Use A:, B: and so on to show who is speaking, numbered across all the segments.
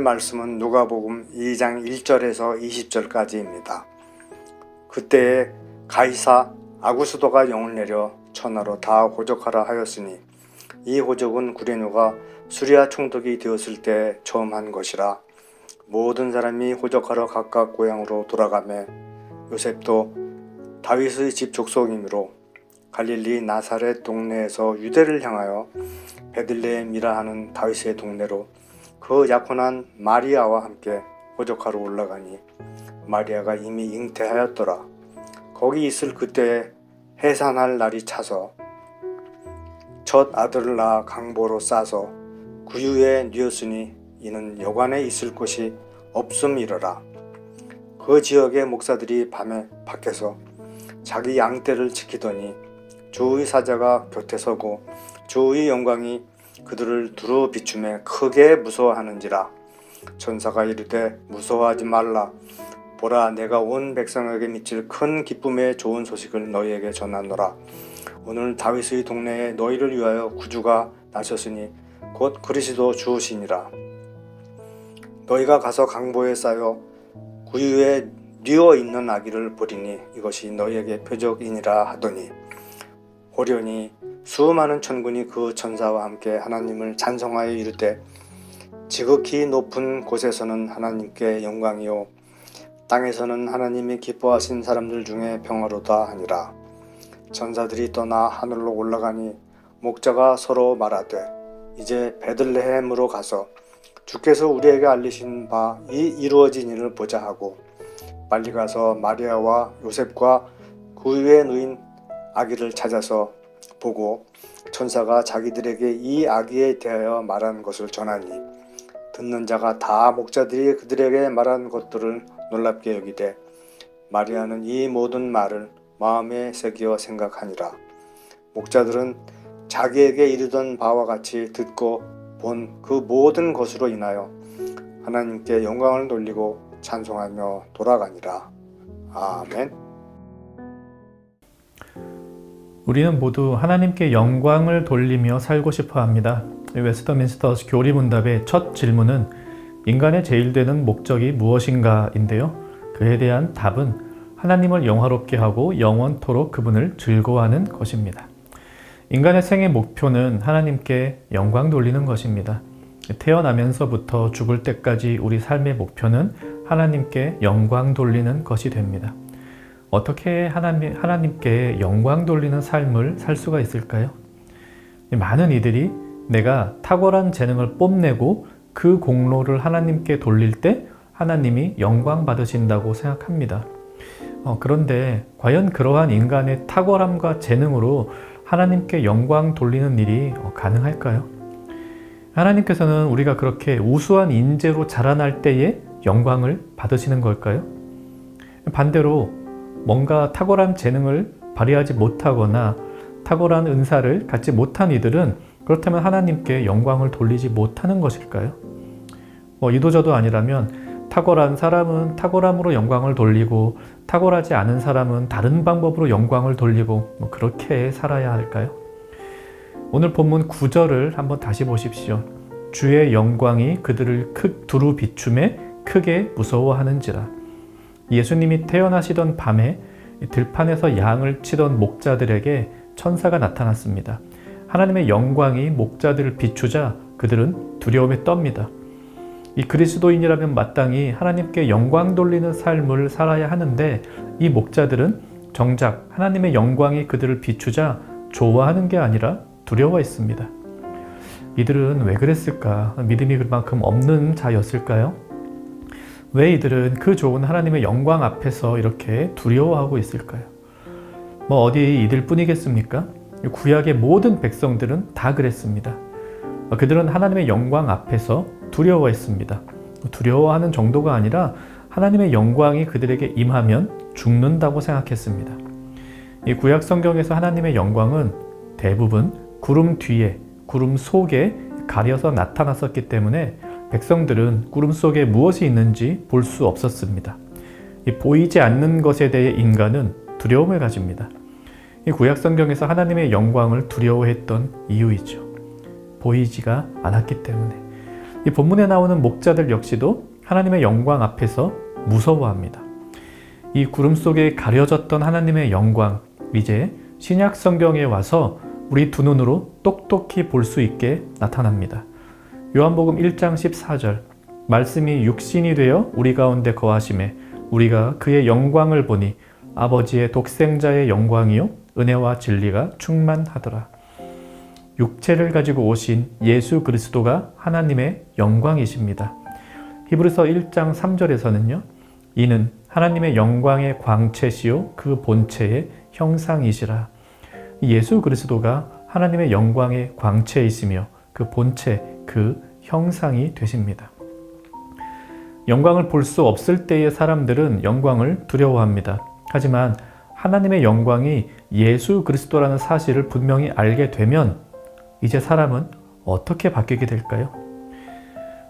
A: 말씀은 누가복음 2장 1절에서 20절까지입니다. 그때에 가이사 아구스도가 영을 내려 천하로 다 호적하라 하였으니 이 호적은 구레뇨가 수리아 총독이 되었을 때 처음 한 것이라. 모든 사람이 호적하러 각각 고향으로 돌아가매 요셉도 다윗의 집 족속이므로 갈릴리 나사렛 동네에서 유대를 향하여 베들레헴이라 하는 다윗의 동네로 그 약혼한 마리아와 함께 호적하러 올라가니 마리아가 이미 잉태하였더라. 거기 있을 그때에 해산할 날이 차서 첫 아들을 낳아 강보로 싸서 구유에 뉘었으니 이는 여관에 있을 곳이 없음이러라. 그 지역의 목사들이 밤에 밖에서 자기 양떼를 지키더니 주의 사자가 곁에 서고 주의 영광이 그들을 두루 비추매 크게 무서워하는지라. 천사가 이르되 무서워하지 말라. 보라, 내가 온 백성에게 미칠 큰 기쁨의 좋은 소식을 너희에게 전하노라. 오늘 다윗의 동네에 너희를 위하여 구주가 나셨으니 곧 그리스도 주시니라. 너희가 가서 강보에 쌓여 구유에 뉘어 있는 아기를 보리니 이것이 너희에게 표적이니라 하더니 호련히 수많은 천군이 그 천사와 함께 하나님을 찬송하여 이르되 지극히 높은 곳에서는 하나님께 영광이요 땅에서는 하나님이 기뻐하신 사람들 중에 평화로다 하니라. 천사들이 떠나 하늘로 올라가니 목자가 서로 말하되 이제 베들레헴으로 가서 주께서 우리에게 알리신 바 이 이루어진 일을 보자 하고 빨리 가서 마리아와 요셉과 그 위에 누인 아기를 찾아서 보고 천사가 자기들에게 이 아기에 대하여 말한 것을 전하니 듣는 자가 다 목자들이 그들에게 말한 것들을 놀랍게 여기되 마리아는 이 모든 말을 마음에 새겨 생각하니라. 목자들은 자기에게 이르던 바와 같이 듣고 본 그 모든 것으로 인하여 하나님께 영광을 돌리고 찬송하며 돌아가니라. 아멘.
B: 우리는 모두 하나님께 영광을 돌리며 살고 싶어 합니다. 웨스터민스터 교리문답의 첫 질문은 인간의 제일 되는 목적이 무엇인가인데요. 그에 대한 답은 하나님을 영화롭게 하고 영원토록 그분을 즐거워하는 것입니다. 인간의 생애 목표는 하나님께 영광 돌리는 것입니다. 태어나면서부터 죽을 때까지 우리 삶의 목표는 하나님께 영광 돌리는 것이 됩니다. 어떻게 하나님께 영광 돌리는 삶을 살 수가 있을까요? 많은 이들이 내가 탁월한 재능을 뽐내고 그 공로를 하나님께 돌릴 때 하나님이 영광 받으신다고 생각합니다. 그런데 과연 그러한 인간의 탁월함과 재능으로 하나님께 영광 돌리는 일이 가능할까요? 하나님께서는 우리가 그렇게 우수한 인재로 자라날 때에 영광을 받으시는 걸까요? 반대로 뭔가 탁월한 재능을 발휘하지 못하거나 탁월한 은사를 갖지 못한 이들은 그렇다면 하나님께 영광을 돌리지 못하는 것일까요? 이도저도 아니라면 탁월한 사람은 탁월함으로 영광을 돌리고 탁월하지 않은 사람은 다른 방법으로 영광을 돌리고 그렇게 살아야 할까요? 오늘 본문 9절을 한번 다시 보십시오. 주의 영광이 그들을 두루 비춤에 크게 무서워하는지라. 예수님이 태어나시던 밤에 들판에서 양을 치던 목자들에게 천사가 나타났습니다. 하나님의 영광이 목자들을 비추자 그들은 두려움에 떱니다. 이 그리스도인이라면 마땅히 하나님께 영광 돌리는 삶을 살아야 하는데 이 목자들은 정작 하나님의 영광이 그들을 비추자 좋아하는 게 아니라 두려워했습니다. 이들은 왜 그랬을까? 믿음이 그만큼 없는 자였을까요? 왜 이들은 그 좋은 하나님의 영광 앞에서 이렇게 두려워하고 있을까요? 어디 이들 뿐이겠습니까? 구약의 모든 백성들은 다 그랬습니다. 그들은 하나님의 영광 앞에서 두려워했습니다. 두려워하는 정도가 아니라 하나님의 영광이 그들에게 임하면 죽는다고 생각했습니다. 이 구약 성경에서 하나님의 영광은 대부분 구름 뒤에, 구름 속에 가려서 나타났었기 때문에 백성들은 구름 속에 무엇이 있는지 볼 수 없었습니다. 이 보이지 않는 것에 대해 인간은 두려움을 가집니다. 이 구약 성경에서 하나님의 영광을 두려워했던 이유이죠. 보이지가 않았기 때문에. 이 본문에 나오는 목자들 역시도 하나님의 영광 앞에서 무서워합니다. 이 구름 속에 가려졌던 하나님의 영광, 이제 신약 성경에 와서 우리 두 눈으로 똑똑히 볼 수 있게 나타납니다. 요한복음 1장 14절, 말씀이 육신이 되어 우리 가운데 거하심에 우리가 그의 영광을 보니 아버지의 독생자의 영광이요 은혜와 진리가 충만하더라. 육체를 가지고 오신 예수 그리스도가 하나님의 영광이십니다. 히브리서 1장 3절에서는요. 이는 하나님의 영광의 광채시요 그 본체의 형상이시라. 예수 그리스도가 하나님의 영광의 광채이시며 그 본체, 그 형상이 되십니다. 영광을 볼 수 없을 때의 사람들은 영광을 두려워합니다. 하지만 하나님의 영광이 예수 그리스도라는 사실을 분명히 알게 되면 이제 사람은 어떻게 바뀌게 될까요?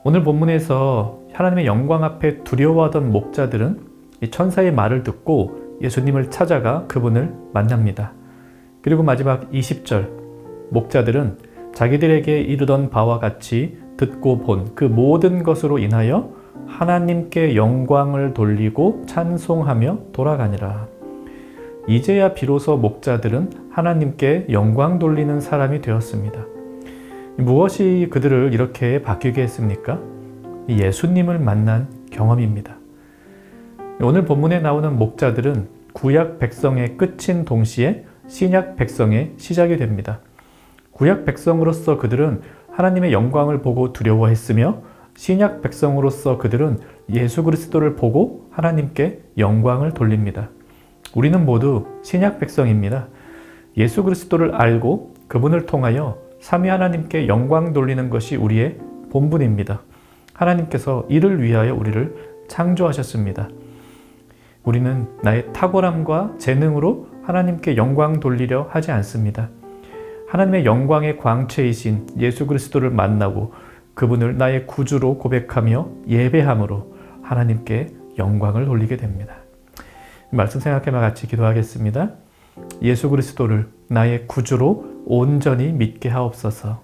B: 오늘 본문에서 하나님의 영광 앞에 두려워하던 목자들은 이 천사의 말을 듣고 예수님을 찾아가 그분을 만납니다. 그리고 마지막 20절, 목자들은 자기들에게 이르던 바와 같이 듣고 본 그 모든 것으로 인하여 하나님께 영광을 돌리고 찬송하며 돌아가니라. 이제야 비로소 목자들은 하나님께 영광 돌리는 사람이 되었습니다. 무엇이 그들을 이렇게 바뀌게 했습니까? 예수님을 만난 경험입니다. 오늘 본문에 나오는 목자들은 구약 백성의 끝인 동시에 신약 백성의 시작이 됩니다. 구약 백성으로서 그들은 하나님의 영광을 보고 두려워했으며 신약 백성으로서 그들은 예수 그리스도를 보고 하나님께 영광을 돌립니다. 우리는 모두 신약 백성입니다. 예수 그리스도를 알고 그분을 통하여 삼위 하나님께 영광 돌리는 것이 우리의 본분입니다. 하나님께서 이를 위하여 우리를 창조하셨습니다. 우리는 나의 탁월함과 재능으로 하나님께 영광 돌리려 하지 않습니다. 하나님의 영광의 광채이신 예수 그리스도를 만나고 그분을 나의 구주로 고백하며 예배함으로 하나님께 영광을 돌리게 됩니다. 말씀 생각해봐 같이 기도하겠습니다. 예수 그리스도를 나의 구주로 온전히 믿게 하옵소서.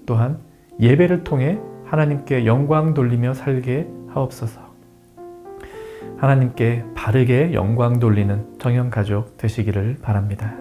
B: 또한 예배를 통해 하나님께 영광 돌리며 살게 하옵소서. 하나님께 바르게 영광 돌리는 정형 가족 되시기를 바랍니다.